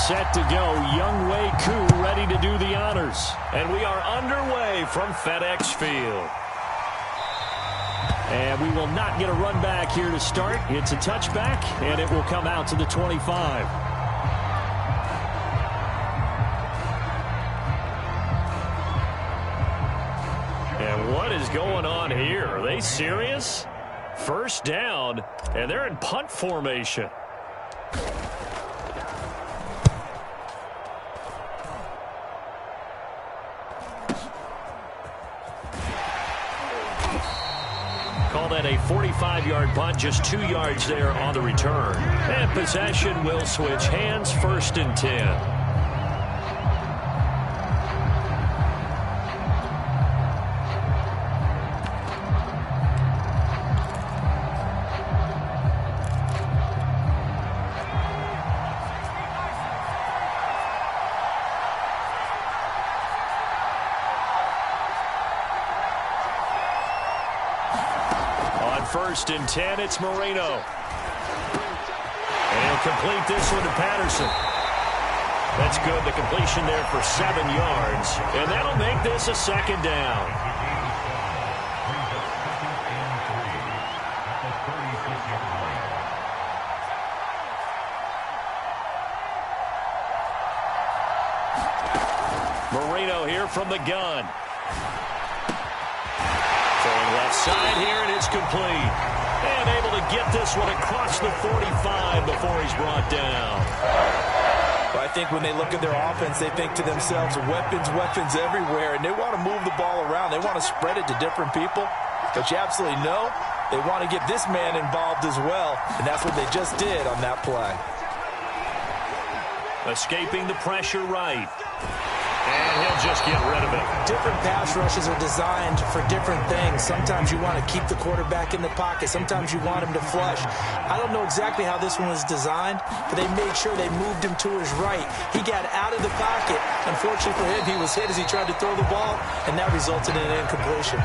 set to go. Younghoe Koo ready to do the honors. And we are underway from FedEx Field. And we will not get a run back here to start. It's a touchback, and it will come out to the 25. And what is going on here? Are they serious? First down, and they're in punt formation. Call that a 45-yard punt, just 2 yards there on the return. And possession will switch hands, 1st and 10. First and 10, it's Moreno. And he'll complete this one to Patterson. That's good. The completion there for 7 yards. And that'll make this a 2nd down. Moreno here from the gun. Left side here, and it's complete. And able to get this one across the 45 before he's brought down. Well, I think when they look at their offense, they think to themselves, weapons, weapons everywhere, and they want to move the ball around. They want to spread it to different people. But you absolutely know they want to get this man involved as well, and that's what they just did on that play. Escaping the pressure right. And he'll just get rid of it. Different pass rushes are designed for different things. Sometimes you want to keep the quarterback in the pocket. Sometimes you want him to flush. I don't know exactly how this one was designed, but they made sure they moved him to his right. He got out of the pocket. Unfortunately for him, he was hit as he tried to throw the ball, and that resulted in an incompletion.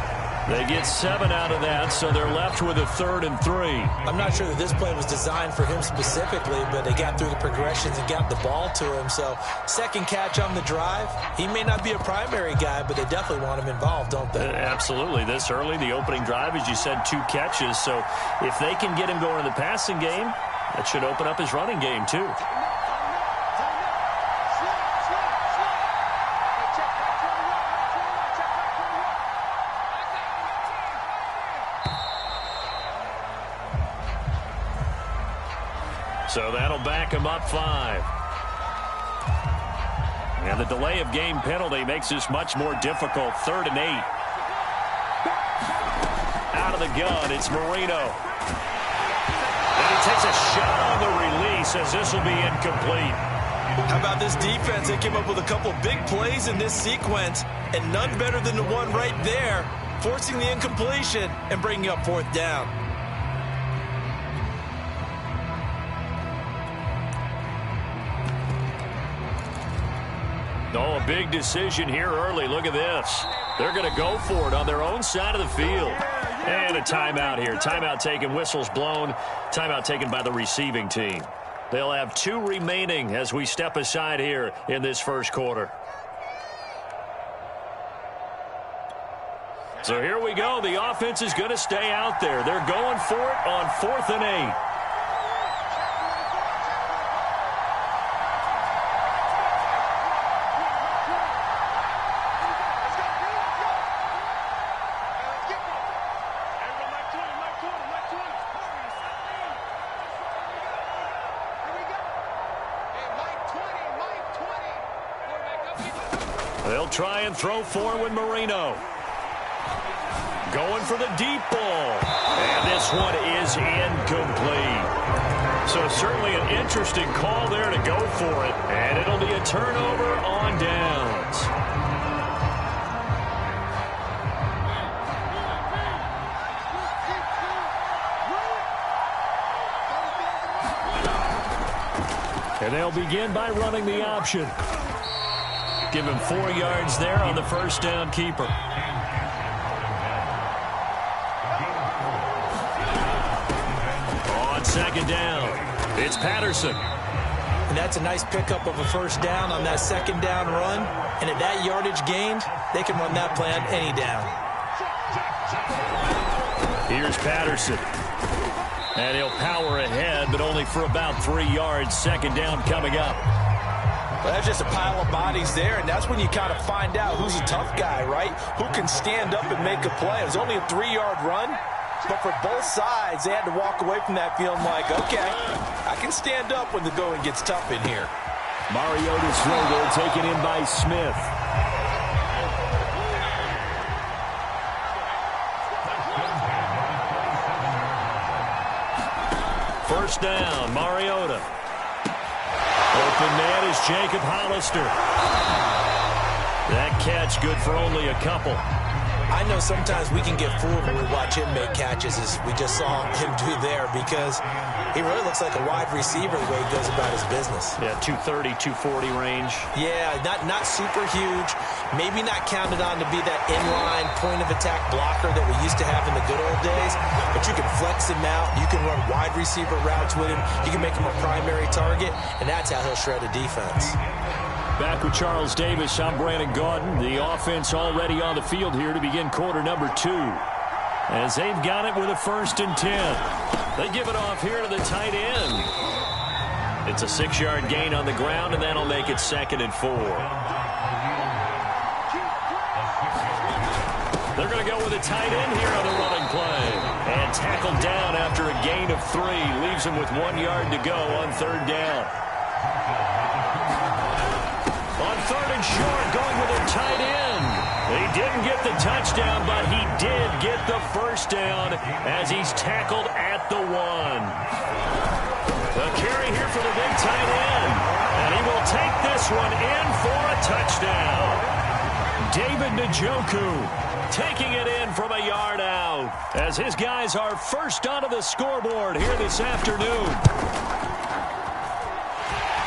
They get 7 out of that, so they're left with a 3rd and 3. I'm not sure that this play was designed for him specifically, but they got through the progressions and got the ball to him. So 2nd catch on the drive. He may not be a primary guy, but they definitely want him involved, don't they? Absolutely. This early, the opening drive, as you said, 2 catches. So if they can get him going in the passing game, that should open up his running game too. So that'll back him up 5. And the delay of game penalty makes this much more difficult. 3rd and 8. Out of the gun, it's Moreno. And he takes a shot on the release as this will be incomplete. How about this defense? They came up with a couple big plays in this sequence, and none better than the one right there, forcing the incompletion and bringing up 4th down. Oh, a big decision here early. Look at this. They're going to go for it on their own side of the field. And a timeout here. Timeout taken, whistles blown. Timeout taken by the receiving team. They'll have 2 remaining as we step aside here in this 1st quarter. So here we go. The offense is going to stay out there. They're going for it on 4th and 8. They'll try and throw forward Moreno. Going for the deep ball. And this one is incomplete. So certainly an interesting call there to go for it. And it'll be a turnover on downs. And they'll begin by running the option. Give him 4 yards there on the 1st down keeper. On 2nd down, it's Patterson. And that's a nice pickup of a first down on that second down run. And at that yardage gained, they can run that play on any down. Here's Patterson. And he'll power ahead, but only for about 3 yards. Second down coming up. Well, that's just a pile of bodies there, and that's when you kind of find out who's a tough guy, right? Who can stand up and make a play. It was only a 3-yard run, but for both sides, they had to walk away from that feeling like, okay, I can stand up when the going gets tough in here. Mariota's throw there taken in by Smith. First down, Mariota. Open man is Jacob Hollister. That catch good for only a couple. I know sometimes we can get fooled when we watch him make catches, as we just saw him do there, because he really looks like a wide receiver the way he goes about his business. Yeah, 230, 240 range. Yeah, not super huge. Maybe not counted on to be that inline point-of-attack blocker that we used to have in the good old days, but you can flex him out. You can run wide receiver routes with him. You can make him a primary target, and that's how he'll shred a defense. Back with Charles Davis, I'm Brandon Gaudin. The offense already on the field here to begin quarter number 2. As they've got it with a 1st and 10. They give it off here to the tight end. It's a 6-yard gain on the ground, and that'll make it 2nd and 4. They're going to go with a tight end here on the running play. And tackled down after a gain of 3. Leaves him with 1 yard to go on 3rd down. On 3rd and short, going with a tight end. He didn't get the touchdown, but he did get the first down as he's tackled at the 1. The carry here for the big tight end. And he will take this one in for a touchdown. David Njoku taking it in from a yard out as his guys are first onto the scoreboard here this afternoon.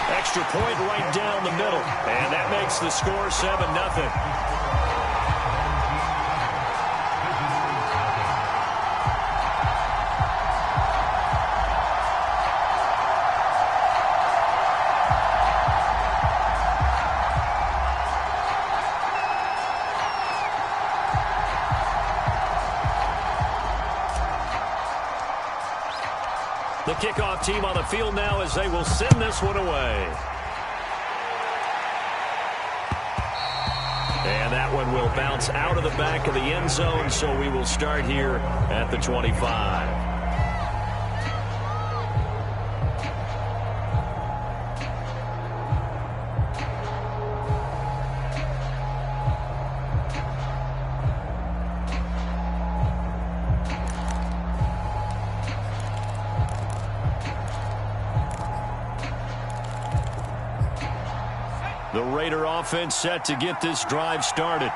Extra point right down the middle, and that makes the score 7-0. The kickoff team on the field now as they will send this one away. And that one will bounce out of the back of the end zone, so we will start here at the 25. The Raider offense set to get this drive started.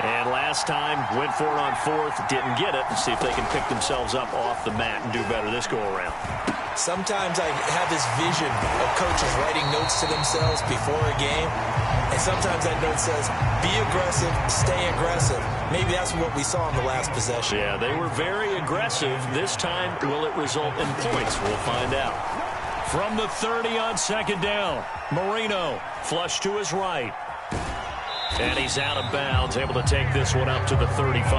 And last time, went for it on 4th, didn't get it. Let's see if they can pick themselves up off the mat and do better this go-around. Sometimes I have this vision of coaches writing notes to themselves before a game. And sometimes that note says, be aggressive, stay aggressive. Maybe that's what we saw in the last possession. Yeah, they were very aggressive. This time, will it result in points? We'll find out. From the 30 on 2nd down, Marino flush to his right. And he's out of bounds, able to take this one up to the 35.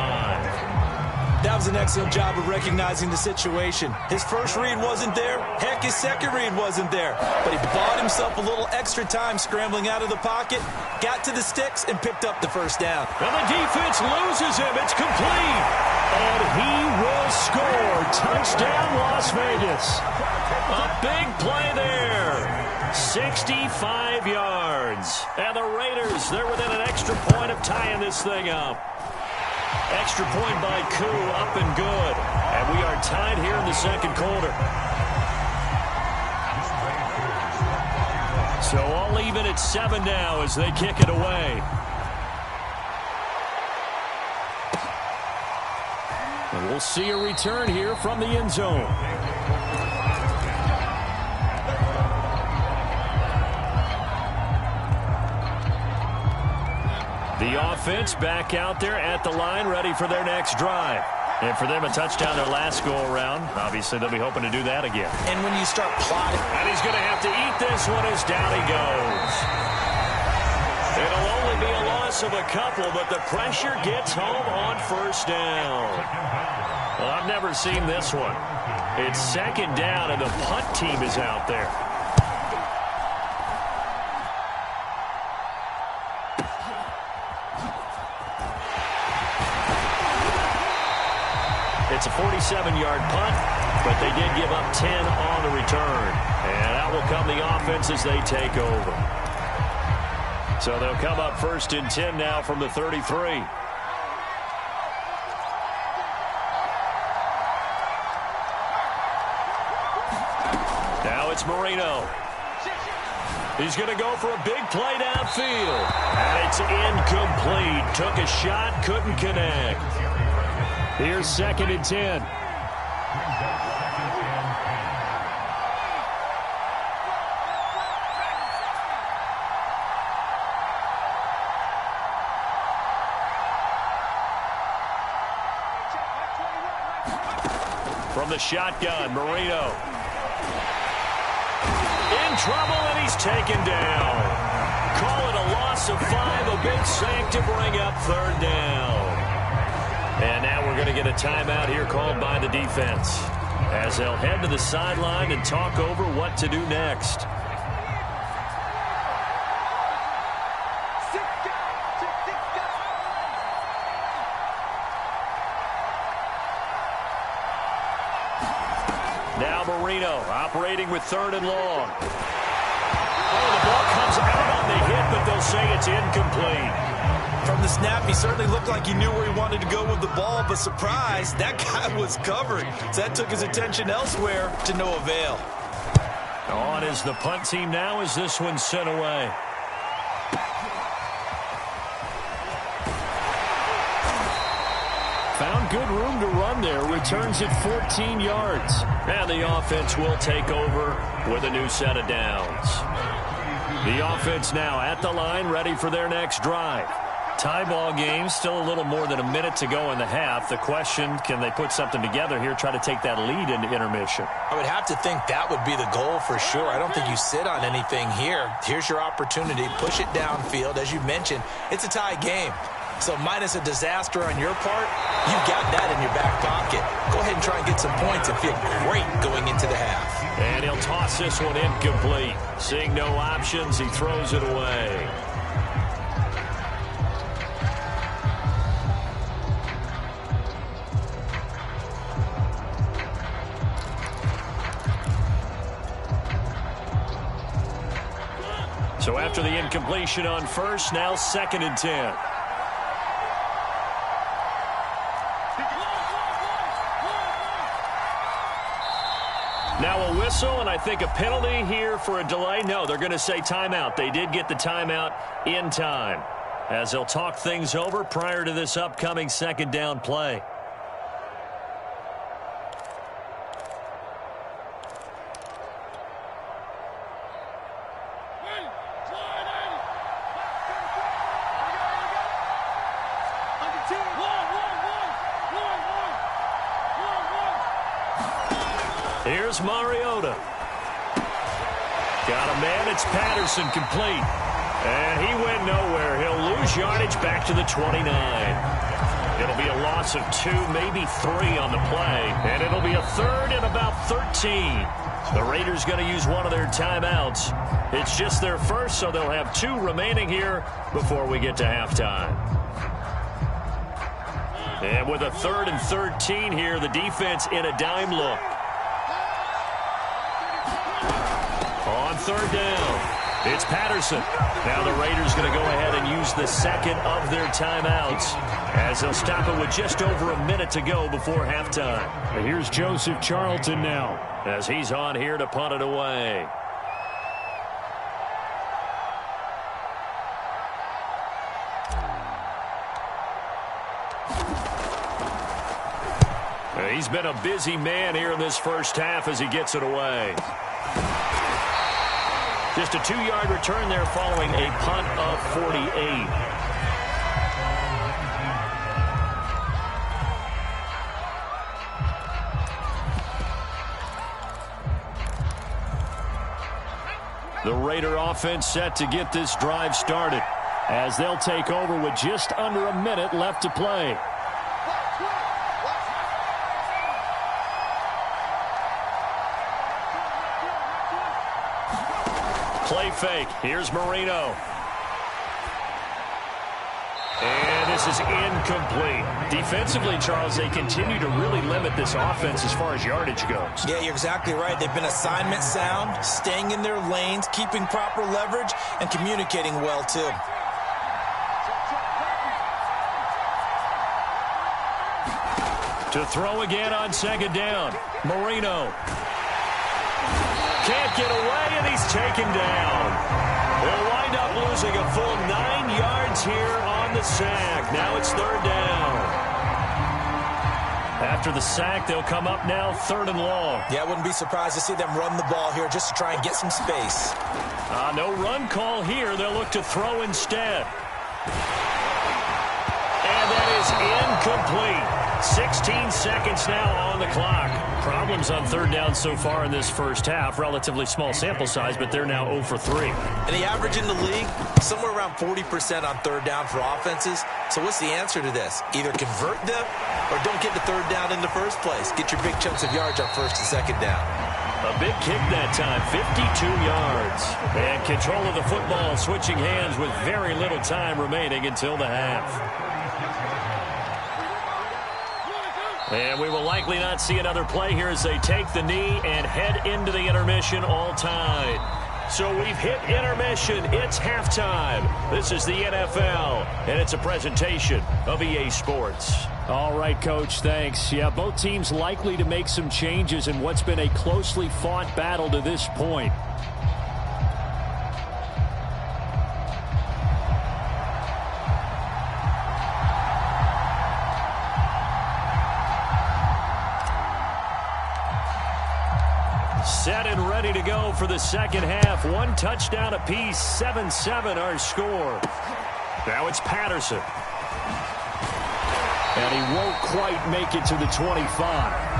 That was an excellent job of recognizing the situation. His first read wasn't there. Heck, his second read wasn't there. But he bought himself a little extra time scrambling out of the pocket, got to the sticks, and picked up the first down. And the defense loses him. It's complete. And he will score. Touchdown, Las Vegas. A big play there. 65 yards. And the Raiders, they're within an extra point of tying this thing up. Extra point by Koo, up and good. And we are tied here in the 2nd quarter. So all even at 7 now as they kick it away. And we'll see a return here from the end zone. The offense back out there at the line, ready for their next drive. And for them, a touchdown their last go-around. Obviously, they'll be hoping to do that again. And when you start plotting... And he's going to have to eat this one as down he goes. It'll only be a loss of a couple, but the pressure gets home on first down. Well, I've never seen this one. It's second down, and the punt team is out there. It's a 47-yard punt, but they did give up 10 on the return. And out will come the offense as they take over. So they'll come up first and 10 now from the 33. Now it's Marino. He's going to go for a big play downfield. And it's incomplete. Took a shot, couldn't connect. Here's second and 10. From the shotgun, Marino. In trouble, and he's taken down. Call it a loss of 5, a big sack to bring up third down. And now we're going to get a timeout here called by the defense as they'll head to the sideline and talk over what to do next. Now Marino operating with third and long. Oh, the ball comes out on the hit, but they'll say it's incomplete. From the snap, he certainly looked like he knew where he wanted to go with the ball, but surprise, that guy was covered. So that took his attention elsewhere to no avail. On is the punt team now as this one's sent away. Found good room to run there. Returns it 14 yards. And the offense will take over with a new set of downs. The offense now at the line, ready for their next drive. Tie ball game, still a little more than a minute to go in the half. The question, can they put something together here, try to take that lead into intermission? I would have to think that would be the goal for sure. I don't think you sit on anything here. Here's your opportunity. Push it downfield. As you mentioned, it's a tie game. So minus a disaster on your part, you've got that in your back pocket. Go ahead and try and get some points and feel great going into the half. And he'll toss this one incomplete. Seeing no options, he throws it away. So after the incompletion on first, now second and 10. Now a whistle, and I think a penalty here for a delay. No, they're going to say timeout. They did get the timeout in time, as they'll talk things over prior to this upcoming second down play. Here's Mariota. Got a man. It's Patterson complete. And he went nowhere. He'll lose yardage back to the 29. It'll be a loss of 2, maybe 3 on the play. And it'll be a third and about 13. The Raiders going to use one of their timeouts. It's just their first, so they'll have 2 remaining here before we get to halftime. And with a third and 13 here, the defense in a dime look. On third down, it's Patterson. Now the Raiders going to go ahead and use the second of their timeouts as they'll stop it with just over a minute to go before halftime. And here's Joseph Charlton now as he's on here to punt it away. He's been a busy man here in this first half as he gets it away. Just a 2-yard return there following a punt of 48. The Raider offense set to get this drive started as they'll take over with just under a minute left to play. Play fake. Here's Marino. And this is incomplete. Defensively, Charles, they continue to really limit this offense as far as yardage goes. Yeah, you're exactly right. They've been assignment sound, staying in their lanes, keeping proper leverage, and communicating well, too. To throw again on second down. Marino. Can't get away, and he's taken down. They'll wind up losing a full 9 yards here on the sack. Now it's third down. After the sack, they'll come up now third and long. Yeah, I wouldn't be surprised to see them run the ball here just to try and get some space. No run call here. They'll look to throw instead. And that is incomplete. 16 seconds now on the clock. Problems on third down so far in this first half. Relatively small sample size, but they're now 0 for 3. And the average in the league, somewhere around 40% on third down for offenses. So what's the answer to this? Either convert them or don't get the third down in the first place. Get your big chunks of yards on first and second down. A big kick that time, 52 yards. And control of the football switching hands with very little time remaining until the half. And we will likely not see another play here as they take the knee and head into the intermission all tied. So we've hit intermission. It's halftime. This is the NFL, and it's a presentation of EA Sports. All right, Coach, thanks. Yeah, both teams likely to make some changes in what's been a closely fought battle to this point. Set and ready to go for the second half. One touchdown apiece, 7-7 our score. Now it's Patterson. And he won't quite make it to the 25.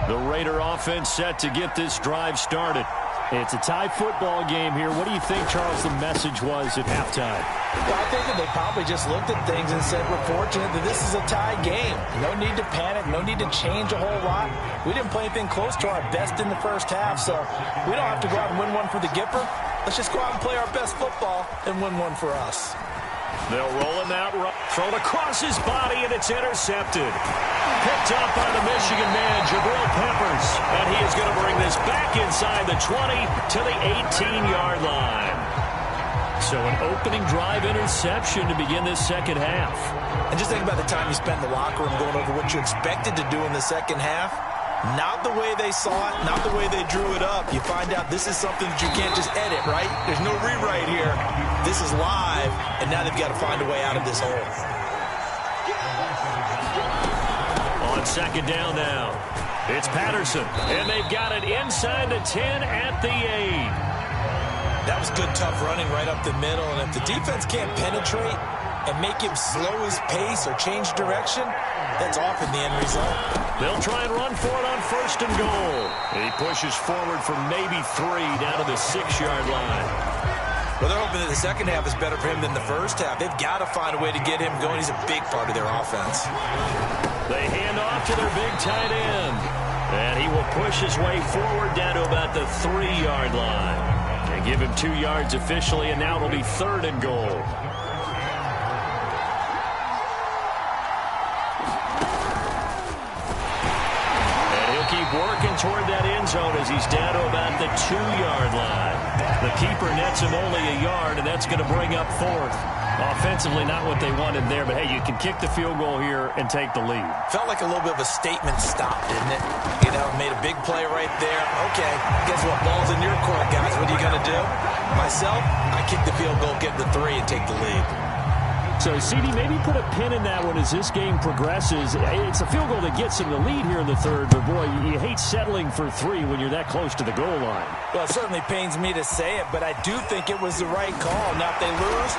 The Raider offense set to get this drive started. It's a tie football game here. What do you think, Charles, the message was at halftime? Well, I think that they probably just looked at things and said, we're fortunate that this is a tie game. No need to panic. No need to change a whole lot. We didn't play anything close to our best in the first half, so we don't have to go out and win one for the Gipper. Let's just go out and play our best football and win one for us. They'll roll him out, thrown across his body, and it's intercepted. Picked up by the Michigan man, Jabril Peppers. And he is going to bring this back inside the 20 to the 18-yard line. So an opening drive interception to begin this second half. And just think about the time you spent in the locker room going over what you expected to do in the second half. Not the way they saw it, not the way they drew it up. You find out this is something that you can't just edit, right? There's no rewrite here. This is live, and now they've got to find a way out of this hole. On second down now, it's Patterson, and they've got it inside the 10 at the 8. That was good, tough running right up the middle, and if the defense can't penetrate and make him slow his pace or change direction, that's often the end result. They'll try and run for it on first and goal. He pushes forward for maybe 3 down to the 6-yard line. Well, they're hoping that the second half is better for him than the first half. They've got to find a way to get him going. He's a big part of their offense. They hand off to their big tight end. And he will push his way forward down to about the 3-yard line. They give him 2 yards officially, and now it'll be third and goal. Keep working toward that end zone as he's down to about the 2-yard line. The keeper nets him only a yard, and that's going to bring up fourth. Offensively, not what they wanted there, but hey, you can kick the field goal here and take the lead. Felt like a little bit of a statement stop, didn't it? You know, made a big play right there. Okay, guess what? Ball's in your court, guys. What are you going to do? Myself, I kick the field goal, get the 3, and take the lead. So, CD, maybe put a pin in that one as this game progresses. It's a field goal that gets them the lead here in the third, but, boy, you hate settling for 3 when you're that close to the goal line. Well, it certainly pains me to say it, but I do think it was the right call. Now, if they lose,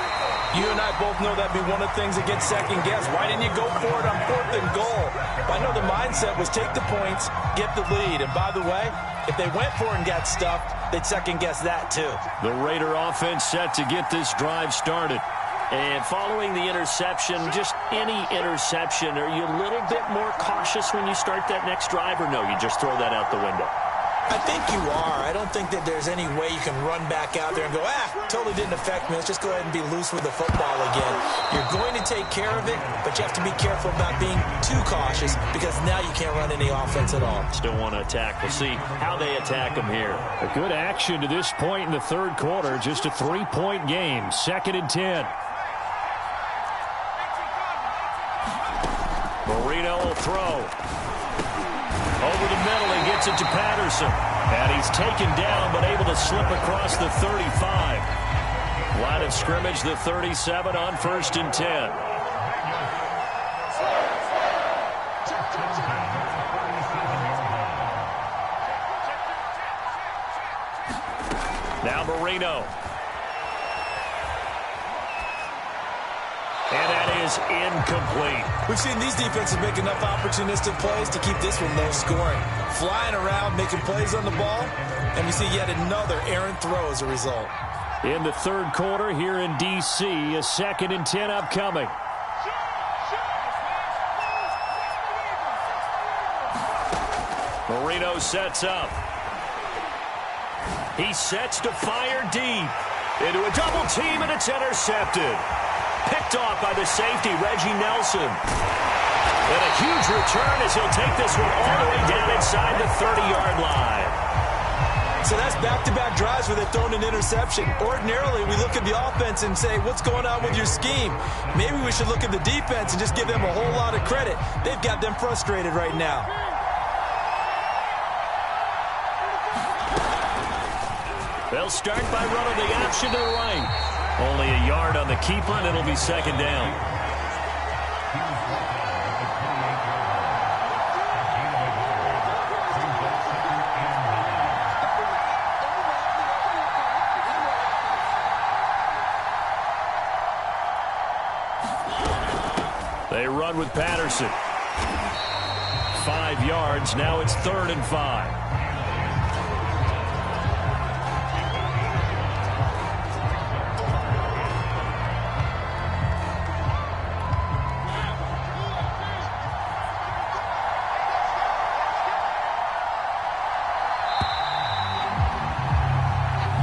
you and I both know that'd be one of the things that gets second-guessed. Why didn't you go for it on 4th and goal? Well, I know the mindset was take the points, get the lead. And, by the way, if they went for it and got stuffed, they'd second-guess that, too. The Raider offense set to get this drive started. And following the interception, just any interception, are you a little bit more cautious when you start that next drive, or no, you just throw that out the window? I think you are. I don't think that there's any way you can run back out there and go, totally didn't affect me. Let's just go ahead and be loose with the football again. You're going to take care of it, but you have to be careful about being too cautious because now you can't run any offense at all. Still want to attack. We'll see how they attack them here. A good action to this point in the third quarter. Just a 3-point game. 2nd and 10. Marino will throw. Over the middle, he gets it to Patterson. And he's taken down, but able to slip across the 35. Line of scrimmage, the 37 on 1st and 10. Now Marino. And that is incomplete. We've seen these defenses make enough opportunistic plays to keep this one low scoring. Flying around, making plays on the ball, and we see yet another errant throw as a result. In the third quarter here in D.C., a 2nd and 10 upcoming. Marino sets up. He sets to fire deep. Into a double team, and it's intercepted. Picked off by the safety, Reggie Nelson. And a huge return as he'll take this one all the way down inside the 30-yard line. So that's back-to-back drives where they've thrown an interception. Ordinarily, we look at the offense and say, what's going on with your scheme? Maybe we should look at the defense and just give them a whole lot of credit. They've got them frustrated right now. They'll start by running the option to the right. Only a yard on the keeper, and it'll be 2nd down. They run with Patterson. 5 yards. Now it's 3rd and 5.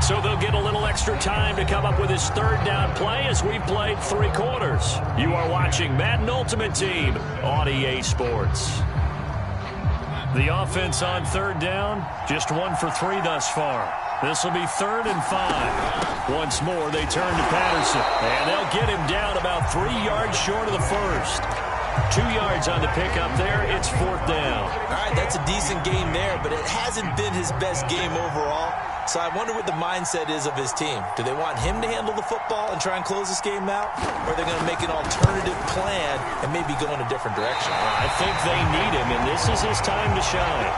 So they'll get a little extra time to come up with his 3rd down play as we've played 3 quarters. You are watching Madden Ultimate Team on EA Sports. The offense on 3rd down, just 1 for 3 thus far. This will be 3rd and 5. Once more, they turn to Patterson. And they'll get him down about 3 yards short of the first. 2 yards on the pickup there. It's 4th down. All right, that's a decent game there, but it hasn't been his best game overall. So I wonder what the mindset is of his team. Do they want him to handle the football and try and close this game out? Or are they going to make an alternative plan and maybe go in a different direction? I think they need him, and this is his time to shine.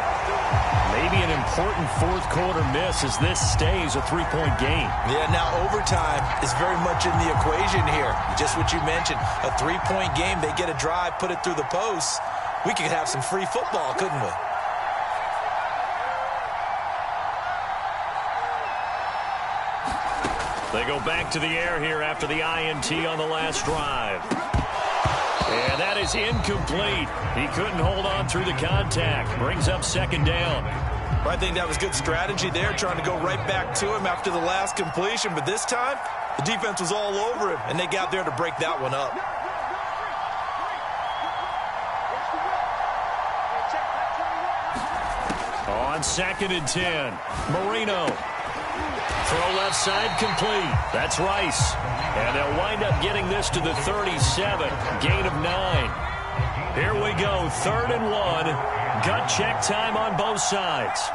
Maybe an important 4th quarter miss as this stays a 3-point game. Yeah, now overtime is very much in the equation here. Just what you mentioned, a 3-point game. They get a drive, put it through the posts. We could have some free football, couldn't we? They go back to the air here after the INT on the last drive. And that is incomplete. He couldn't hold on through the contact. Brings up 2nd down. Well, I think that was good strategy there, trying to go right back to him after the last completion. But this time, the defense was all over him, and they got there to break that one up. On 2nd and 10, Marino. Throw left side complete. That's Rice. And they'll wind up getting this to the 37. Gain of 9. Here we go. 3rd and 1. Gut check time on both sides.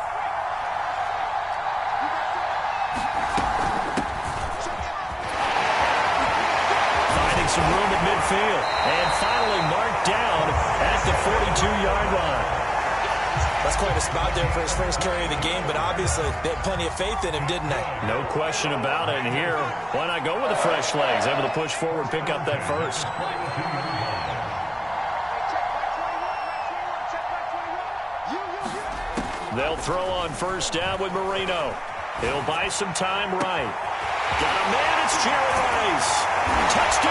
Finding some room at midfield. And finally marked down at the 42-yard line. That's quite a spot there for his first carry of the game, but obviously they had plenty of faith in him, didn't they? No question about it. And here, why not go with the fresh legs? Able to push forward, pick up that first. They'll throw on first down with Marino. He'll buy some time right. Got a man, it's Jerry Rice. Touchdown!